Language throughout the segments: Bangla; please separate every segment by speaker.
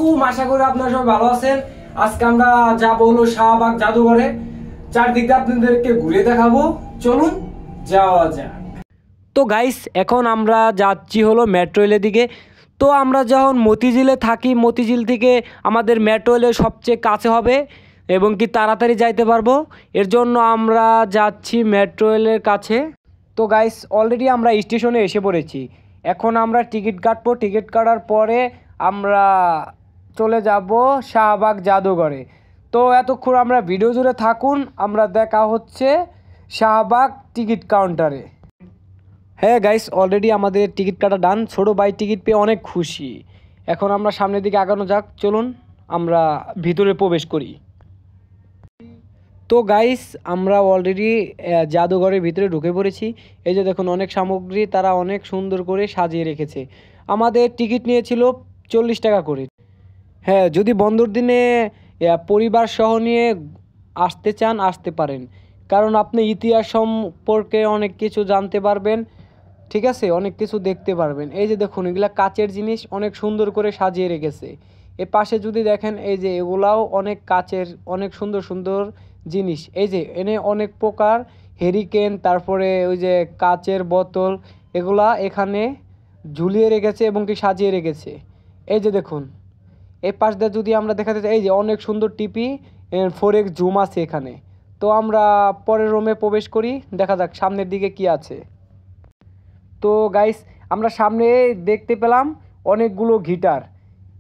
Speaker 1: আলাইকুম, আশা করি আপনারা সবাই ভালো আছেন। আজকে আমরা যাবো হলো শাহবাগ জাদুঘরে। চারদিকে আপনাদেরকে ঘুরে দেখাবো, চলুন যাওয়া যাক। তো গাইস, এখন আমরা যাচ্ছি হলো মেট্রো রেলের দিকে। তো আমরা যখন মতিঝিলে থাকি, মতিঝিল থেকে আমাদের মেট্রো রেলের সবচেয়ে কাছে হবে এবং কি তাড়াতাড়ি যাইতে পারবো। এর জন্য আমরা যাচ্ছি মেট্রো রেলের কাছে। তো গাইস, অলরেডি আমরা স্টেশনে এসে পড়েছি। এখন আমরা টিকিট কাটবো। টিকিট কাটার পরে আমরা চলে যাব শাহবাগ জাদুঘরে। তো এতক্ষণ আমরা ভিডিও জুড়ে থাকুন, আমরা দেখা হচ্ছে শাহবাগ টিকিট কাউন্টারে। হ্যাঁ গাইস, অলরেডি আমাদের টিকিট কাটা ডান। ছোটো ভাই টিকিট পেয়ে অনেক খুশি। এখন আমরা সামনের দিকে আগানো যাক, চলুন আমরা ভিতরে প্রবেশ করি। তো গাইস, আমরা অলরেডি জাদুঘরের ভিতরে ঢুকে পড়েছি। এই যে দেখুন, অনেক সামগ্রী তারা অনেক সুন্দর করে সাজিয়ে রেখেছে। আমাদের টিকিট নিয়েছিল 40 টাকা করে। হ্যাঁ, যদি বন্ধুর দিনে পরিবার সহ নিয়ে আসতে চান, আসতে পারেন, কারণ আপনি ইতিহাস সম্পর্কে অনেক কিছু জানতে পারবেন। ঠিক আছে, অনেক কিছু দেখতে পারবেন। এই যে দেখুন, এগুলা কাচের জিনিস অনেক সুন্দর করে সাজিয়ে রেখেছে। এ পাশে যদি দেখেন, এই যে এগুলাও অনেক কাচের, অনেক সুন্দর সুন্দর জিনিস। এই যে এনে অনেক প্রকার হেরিকেন, তারপরে ওই যে কাচের বোতল, এগুলা এখানে ঝুলিয়ে রেখেছে এবং কি সাজিয়ে রেখেছে। এই যে দেখুন, এই পাশ দিয়ে যদি আমরা দেখাতে চাই, এই যে অনেক সুন্দর টিপি 4x জুম আছে এখানে। তো আমরা পরের রুমে প্রবেশ করি, দেখা যাক সামনের দিকে কি আছে। তো গাইস, আমরা সামনে দেখতে পেলাম অনেকগুলো গিটার।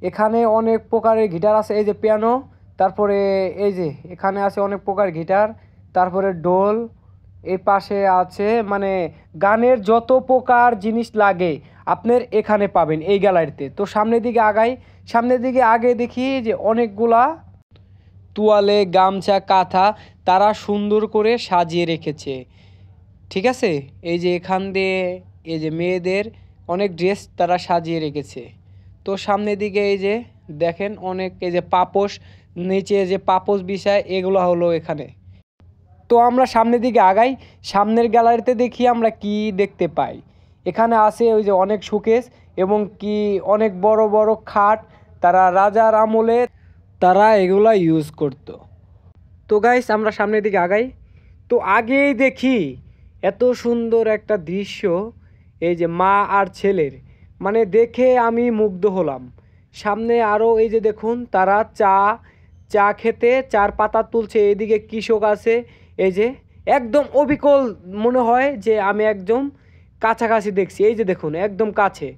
Speaker 1: এখানে অনেক প্রকারের গিটার আছে। এই যে পিয়ানো, তারপরে এই যে এখানে আছে অনেক প্রকার গিটার, তারপরে ডোল। এই পাশে আছে মানে গানের যত প্রকার জিনিস লাগে আপনার এখানে পাবেন এই গ্যালারিতে। তো সামনের দিকে আগাই, সামনের দিকে আগে দেখি যে অনেকগুলা তোয়ালে, গামছা, কাঁথা তারা সুন্দর করে সাজিয়ে রেখেছে। ঠিক আছে, এই যে এখান দিয়ে এই যে মেয়েদের অনেক ড্রেস তারা সাজিয়ে রেখেছে। তো সামনের দিকে এই যে দেখেন অনেক এই যে পাপোশ, নিচে যে পাপোশ বিছায়, এগুলো হলো এখানে। তো আমরা সামনের দিকে আগাই, সামনের গ্যালারিতে দেখি আমরা কি দেখতে পাই। এখানে আছে ওই যে অনেক শোকেস এবং কি অনেক বড় বড় খাট, তারা রাজার আমলে তারা এগুলা ইউজ করতো। তো গাইস, আমরা সামনের দিকে আগাই। তো আগেই দেখি এত সুন্দর একটা দৃশ্য, এই যে মা আর ছেলের, মানে দেখে আমি মুগ্ধ হলাম। সামনে আরও এই যে দেখুন, তারা চা খেতে চার পাতা তুলছে। এইদিকে কৃষক আছে, এই যে একদম অবিকল মনে হয় যে আমি একদম কাছাকাছি দেখছি। এই যে দেখুন, একদম কাছে।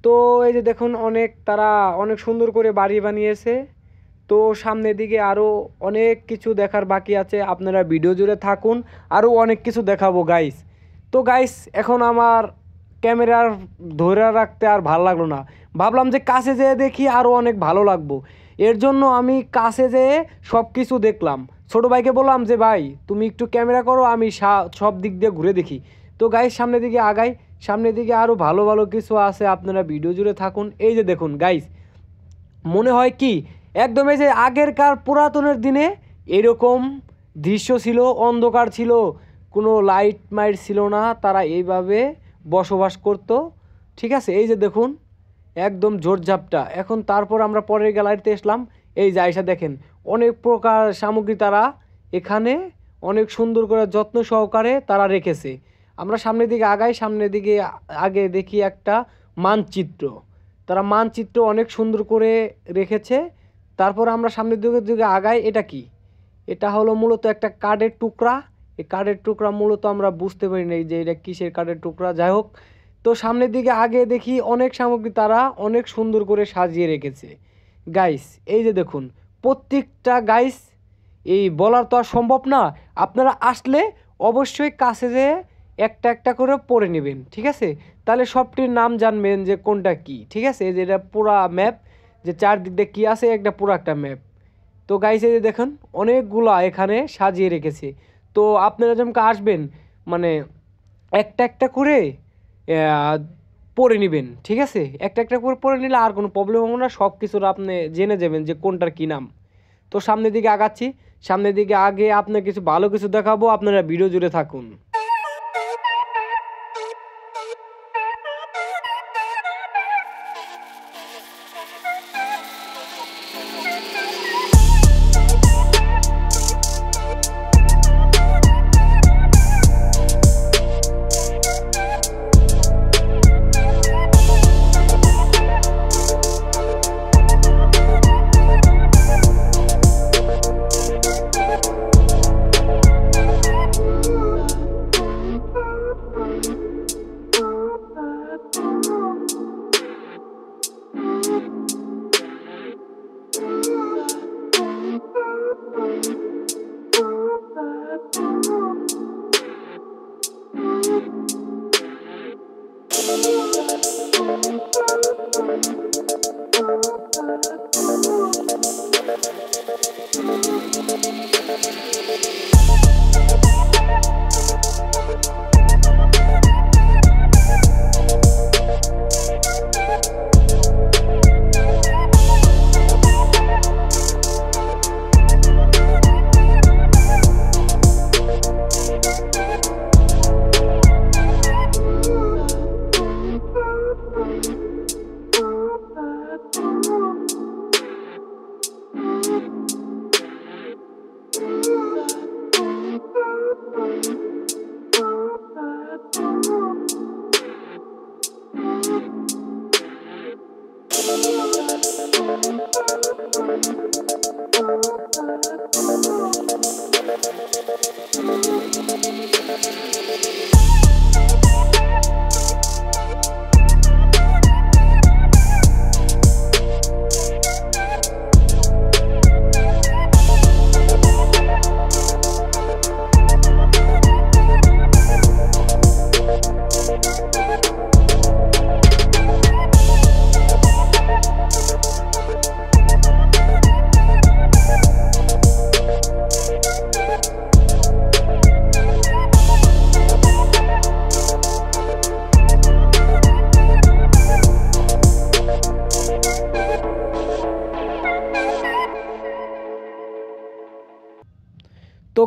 Speaker 1: তো এই যে দেখুন, তারা অনেক সুন্দর করে বাড়ি বানিয়েছে। তো সামনের দিকে আরও অনেক কিছু দেখার বাকি আছে, আপনারা ভিডিও জুড়ে থাকুন, আরও অনেক কিছু দেখাবো গাইস। তো গাইস, এখন আমার ক্যামেরার ধরে রাখতে আর ভালো লাগলো না, ভাবলাম যে কাছে যেয়ে দেখি আরও অনেক ভালো লাগবো। এর জন্য আমি কাছে যেয়ে সব কিছু দেখলাম। ছোটো ভাইকে বললাম যে ভাই তুমি একটু ক্যামেরা করো, আমি সব দিক দিয়ে ঘুরে দেখি। তো গাইস, সামনের দিকে আগাই, সামনের দিকে আরও ভালো ভালো কিছু আছে, আপনারা ভিডিও জুড়ে থাকুন। এই যে দেখুন গাইস, মনে হয় কি একদম এই যে আগেরকার পুরাতনের দিনে এরকম দৃশ্য ছিল, অন্ধকার ছিল, কোনো লাইট মাইট ছিল না, তারা এইভাবে বসবাস করত। ঠিক আছে, এই যে দেখুন একদম জোরঝাপটা। এখন তারপর আমরা পরের গ্যালারিতে আসলাম। এই যে আয়সা দেখেন অনেক প্রকার সামগ্রী তারা এখানে অনেক সুন্দর করে যত্ন সহকারে তারা রেখেছে। আমরা সামনের দিকে আগাই, সামনের দিকে আগে দেখি একটা মানচিত্র, তারা মানচিত্র অনেক সুন্দর করে রেখেছে। তারপর আমরা সামনের দিকে আগাই। এটা কি? এটা হলো মূলত একটা কাঠের টুকরা। এই কাঠের টুকরা মূলত আমরা বুঝতে পারি না যে এটা কিসের কাঠের টুকরা, যাই হোক। তো সামনের দিকে আগে দেখি অনেক সামগ্রী তারা অনেক সুন্দর করে সাজিয়ে রেখেছে গাইস। এই যে দেখুন প্রত্যেকটা গাইস, এই বলার তো আর সম্ভব না, আপনারা আসলে অবশ্যই কাছে যেয়ে একটা একটা করে পড়ে নেবেন। ঠিক আছে, তাহলে সবটির নাম জানবেন যে কোনটা কি। ঠিক আছে, এই যে এটা পুরা ম্যাপ, যে চারদিক দিয়ে কী আছে, একটা পুরো একটা ম্যাপ। তো গাইস, এই যে দেখুন অনেকগুলা এখানে সাজিয়ে রেখেছে। তো আপনারা যেমন আসবেন, মানে একটা একটা করে পড়ে নেবেন। ঠিক আছে, একটা একটা করে পড়ে নিলে আর কোনো প্রবলেম হবে না, সব কিছুর আপনি জেনে যাবেন যে কোনটার কী নাম। তো সামনের দিকে আগাচ্ছি, সামনের দিকে আগে আপনার কিছু ভালো কিছু দেখাবো, আপনারা ভিডিও জুড়ে থাকুন।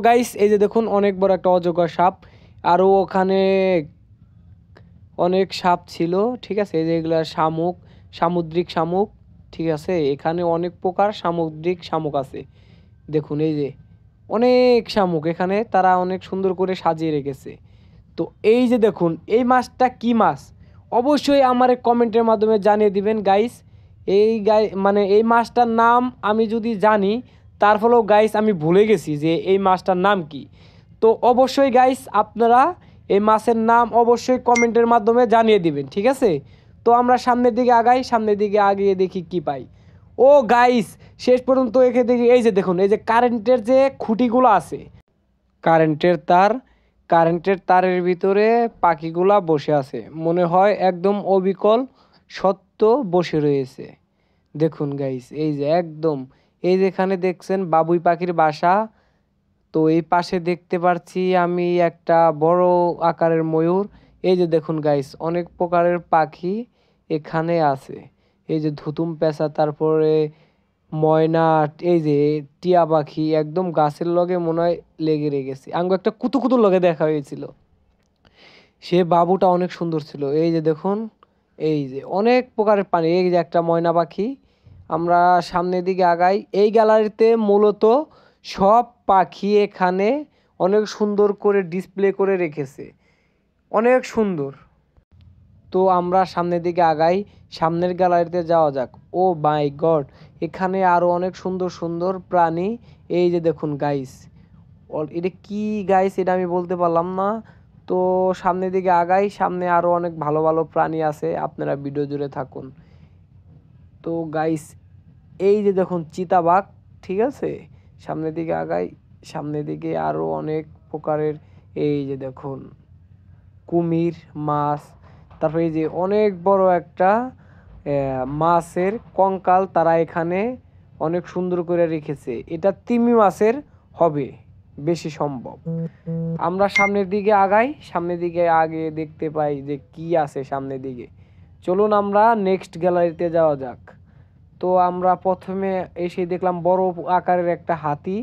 Speaker 1: গাইস এই যে দেখুন অনেক বড় একটা অজগর সাপ, আরও ওখানে অনেক সাপ ছিল, ঠিক আছে। এই যে এগুলা শামুক, সামুদ্রিক শামুক, ঠিক আছে। এখানে অনেক প্রকার সামুদ্রিক শামুক আছে, দেখুন এই যে অনেক শামুক এখানে তারা অনেক সুন্দর করে সাজিয়ে রেখেছে। তো এই যে দেখুন এই মাছটা কি মাছ, অবশ্যই আমার কমেন্টের মাধ্যমে জানিয়ে দিবেন গাইস। মানে এই মাছটার নাম আমি যদি জানি, তার ফলেও গাইস আমি ভুলে গেছি যে এই মাছটার নাম কি। তো অবশ্যই গাইস আপনারা এই মাছের নাম অবশ্যই কমেন্টের মাধ্যমে জানিয়ে দিবেন, ঠিক আছে। তো আমরা সামনের দিকে আগাই, সামনের দিকে আগিয়ে দেখি কি পাই। ও গাইস শেষ পর্যন্ত এখানে দেখি এই যে দেখুন এই যে কারেন্টের যে খুঁটিগুলো আছে, কারেন্টের তার, কারেন্টের তারের ভিতরে পাখিগুলা বসে আছে, মনে হয় একদম অবিকল সত্য বসে রয়েছে। দেখুন গাইস এই যে একদম এই যেখানে দেখছেন বাবুই পাখির বাসা। তো এই পাশে দেখতে পাচ্ছি আমি একটা বড় আকারের ময়ূর। এই যে দেখুন গাইস অনেক প্রকারের পাখি এখানে আছে, এই যে ধুতুম পেঁচা, তারপরে ময়না, এই যে টিয়া পাখি একদম গাছের লগে মনে হয় লেগে রেখেছে। আঙ্গু একটা কুতুকুতুর লগে দেখা হয়েছিল, সে বাবুটা অনেক সুন্দর ছিল। এই যে দেখুন এই যে অনেক প্রকারের পানি, এই যে একটা ময়না পাখি। আমরা সামনের দিকে আগাই, এই গ্যালারিতে মূলত সব পাখি এখানে অনেক সুন্দর করে ডিসপ্লে করে রেখেছে, অনেক সুন্দর। তো আমরা সামনের দিকে আগাই, সামনের গ্যালারিতে যাওয়া যাক। ও মাই গড, এখানে আরও অনেক সুন্দর সুন্দর প্রাণী। এই যে দেখুন গাইস, এটা কি গাইস এটা আমি বলতে পারলাম না। তো সামনের দিকে আগাই, সামনে আরও অনেক ভালো ভালো প্রাণী আছে, আপনারা ভিডিও জুড়ে থাকুন। তো গাইস এই যে দেখুন চিতাবাঘ, ঠিক আছে। সামনের দিকে আগাই, সামনের দিকে আরও অনেক প্রকারের, এই যে দেখুন কুমির মাছ, তারপরে এই যে অনেক বড় একটা মাছের কঙ্কাল তারা এখানে অনেক সুন্দর করে রেখেছে, এটা তিমি মাছের হবে বেশি সম্ভব। আমরা সামনের দিকে আগাই, সামনের দিকে আগে দেখতে পাই যে কি আছে সামনের দিকে। চলুন আমরা নেক্সট গ্যালারিতে যাওয়া যাক। তো আমরা প্রথমে এসে দেখলাম বড় আকারের একটা হাতি,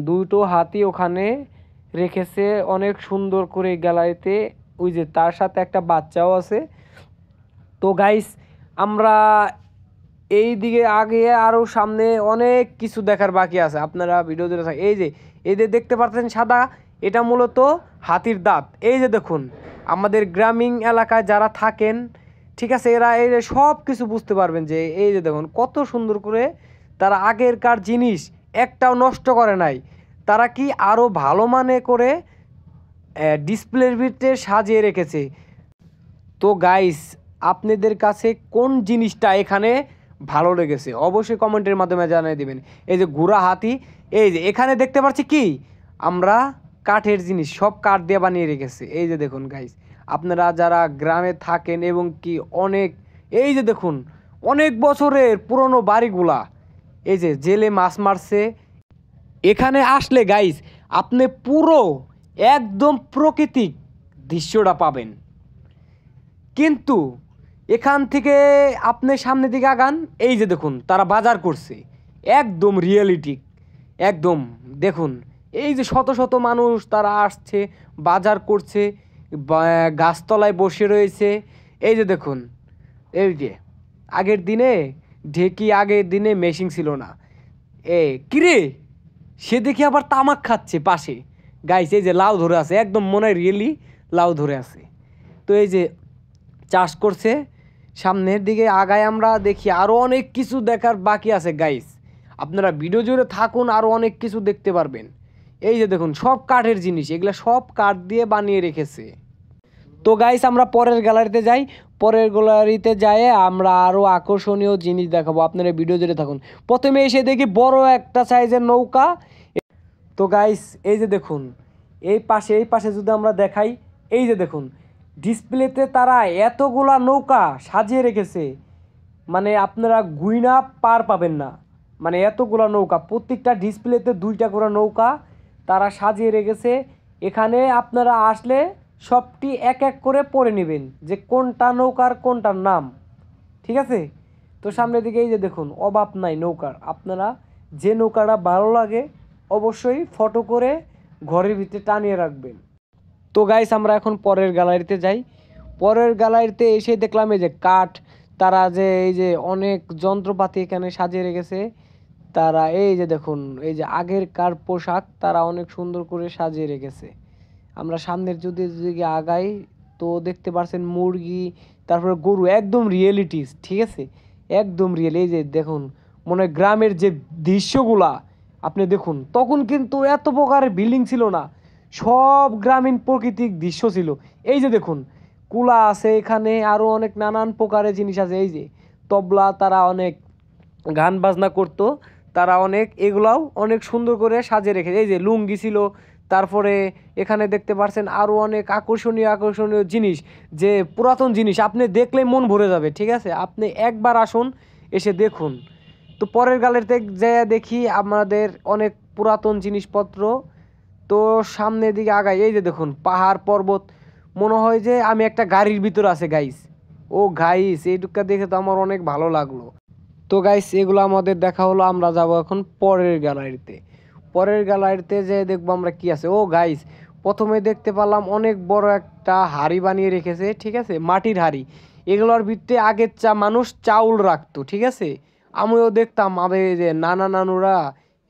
Speaker 1: দুটো হাতি ওখানে রেখেছে অনেক সুন্দর করে গ্যালারিতে, ওই যে তার সাথে একটা বাচ্চাও আছে। তো গাইস আমরা এই দিকে আগে আরও সামনে অনেক কিছু দেখার বাকি আছে, আপনারা ভিডিও ধরে থাকে। এই যে এদের দেখতে পাচ্ছেন সাদা, এটা মূলত হাতির দাঁত। এই যে দেখুন আমাদের গ্রামীণ এলাকায় যারা থাকেন, ঠিক আছে, এরা এই যে সব কিছু বুঝতে পারবেন যে এই যে দেখুন কত সুন্দর করে তারা আগেরকার জিনিস একটাও নষ্ট করে নাই, তারা কি আরও ভালো মানে করে ডিসপ্লের ভিতরে সাজিয়ে রেখেছে। তো গাইস আপনাদের কাছে কোন জিনিসটা এখানে ভালো লেগেছে অবশ্যই কমেন্টের মাধ্যমে জানিয়ে দিবেন। এই যে ঘোড়া হাতি, এই যে এখানে দেখতে পাচ্ছি কি আমরা কাঠের জিনিস, সব কাঠ দিয়ে বানিয়ে রেখেছে। এই যে দেখুন গাইস আপনারা যারা গ্রামে থাকেন এবং কি অনেক, এই যে দেখুন অনেক বছরের পুরনো বাড়িগুলা, এই যে জেলে মাছ মারছে। এখানে আসলে গাইস আপনি পুরো একদম প্রাকৃতিক দৃশ্যটা পাবেন। কিন্তু এখান থেকে আপনি সামনের দিকে আগান, এই যে দেখুন তারা বাজার করছে একদম রিয়েলিটি, একদম দেখুন এই যে শত শত মানুষ তারা আসছে বাজার করছে, গাছতলায় বসে রয়েছে। এই যে দেখুন এই যে আগের দিনে ঢেকি, আগের দিনে মেশিন ছিল না। কিরে সে দেখি আবার তামাক খাচ্ছে পাশে। গাইস এই যে লাউ ধরে আছে, একদম মনে হয় রিয়েলি লাউ ধরে আছে। তো এই যে চাষ করছে, সামনের দিকে আগায় আমরা দেখি আরও অনেক কিছু দেখার বাকি আছে গাইস, আপনারা ভিডিও জুড়ে থাকুন আরও অনেক কিছু দেখতে পারবেন। এই যে দেখুন সব কাঠের জিনিস, এগুলা সব কাঠ দিয়ে বানিয়ে রেখেছে। তো গাইস আমরা পরের গ্যালারিতে যাই, পরের গ্যালারিতে যাই আমরা আরও আকর্ষণীয় জিনিস দেখাবো, আপনারা ভিডিও জুড়ে থাকুন। প্রথমে এসে দেখি বড় একটা সাইজের নৌকা। তো গাইস এই যে দেখুন এই পাশে যদি আমরা দেখাই, এই যে দেখুন ডিসপ্লেতে তারা এতগুলা নৌকা সাজিয়ে রেখেছে, মানে আপনারা গুইনা পার পাবেন না, মানে এতগুলা নৌকা, প্রত্যেকটা ডিসপ্লেতে দুইটা করে নৌকা তারা সাজিয়ে রেখেছে। এখানে আপনারা আসলে সবটি এক এক করে পড়ে নেবেন যে কোনটা নৌকার কোনটার নাম, ঠিক আছে। তো সামনের দিকে এই যে দেখুন অভাব নাই নৌকার, আপনারা যে নৌকাটা ভালো লাগে অবশ্যই ফটো করে ঘরের ভিতরে টানিয়ে রাখবেন। তো গাইস আমরা এখন পরের গ্যালারিতে যাই। পরের গ্যালারিতে এসে দেখলাম এই যে কাঠ, তারা যে এই যে অনেক যন্ত্রপাতি এখানে সাজিয়ে রেখেছে। তারা এই যে দেখুন এই যে আগেরকার পোশাক তারা অনেক সুন্দর করে সাজিয়ে রেখেছে। আমরা সামনের যদি আগাই তো দেখতে পারছেন মুরগি, তারপরে গরু, একদম রিয়েলিটিস, ঠিক আছে, একদম রিয়েল। এই যে দেখুন মনে হয় গ্রামের যে দৃশ্যগুলা আপনি দেখুন, তখন কিন্তু এত প্রকারের বিল্ডিং ছিল না, সব গ্রামীণ প্রাকৃতিক দৃশ্য ছিল। এই যে দেখুন কুলা আছে এখানে, আরও অনেক নানান প্রকারের জিনিস আছে। এই যে তবলা, তারা অনেক গান বাজনা করতো, তারা অনেক এগুলাও অনেক সুন্দর করে সাজিয়ে রেখেছে। এই যে লুঙ্গি ছিল, তারপরে এখানে দেখতে পাচ্ছেন আরও অনেক আকর্ষণীয় আকর্ষণীয় জিনিস, যে পুরাতন জিনিস আপনি দেখলেই মন ভরে যাবে, ঠিক আছে, আপনি একবার আসুন, এসে দেখুন। তো পরের গ্যালারিতে যে দেখি আমাদের অনেক পুরাতন জিনিসপত্র। তো সামনের দিকে আগাই, এই যে দেখুন পাহাড় পর্বত, মনে হয় যে আমি একটা গাড়ির ভিতর আছে গাইস। ও গাইস এইটুকু দেখে তো আমার অনেক ভালো লাগলো। তো গাইস এগুলো আমাদের দেখা হলো, আমরা যাব এখন পরের গ্যালারিতে। পরের গ্যালারিতে যে দেখবো আমরা কি আছে। ও গাইস প্রথমে দেখতে পেলাম অনেক বড় একটা হাড়ি বানিয়ে রেখেছে, ঠিক আছে, মাটির হাড়ি। এগুলোর ভিতরে আগের মানুষ চাউল রাখতো, ঠিক আছে, আমিও দেখতাম আমাদের যে নানা নানুরা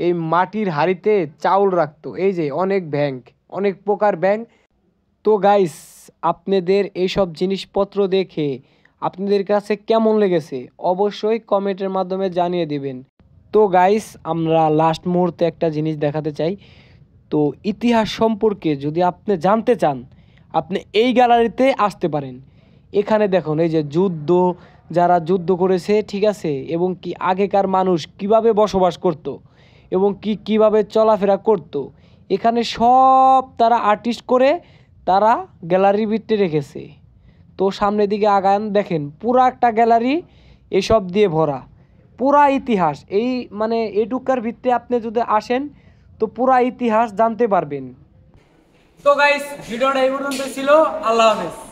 Speaker 1: এই মাটির হাড়িতে চাউল রাখতো। এই যে অনেক ব্যাংক, অনেক প্রকার ব্যাংক। তো গাইস আপনাদের এইসব জিনিসপত্র দেখে আপনাদের কাছে কেমন লেগেছে অবশ্যই কমেন্টের মাধ্যমে জানিয়ে দিবেন। তো গাইস আমরা লাস্ট মুহূর্তে একটা জিনিস দেখাতে চাই। তো ইতিহাস সম্পর্কে যদি আপনি জানতে চান, আপনি এই গ্যালারিতে আসতে পারেন। এখানে দেখুন এই যে যুদ্ধ, যারা যুদ্ধ করেছে, ঠিক আছে, এবং কি আগেকার মানুষ কিভাবে বসবাস করত এবং কিভাবে চলাফেরা করত, এখানে সব তারা আর্টিস্ট করে তারা গ্যালারির ভিতরে রেখেছে। তো সামনের দিকে আগান, দেখেন পুরা একটা গ্যালারি এসব দিয়ে ভরা, পুরা ইতিহাস। এই মানে এটুকার ভিত্তিতে আপনি যদি আসেন তো পুরা ইতিহাস জানতে পারবেন। তো গাইস ভিডিওটা এই পর্যন্ত ছিল। আল্লাহ হাফেজ।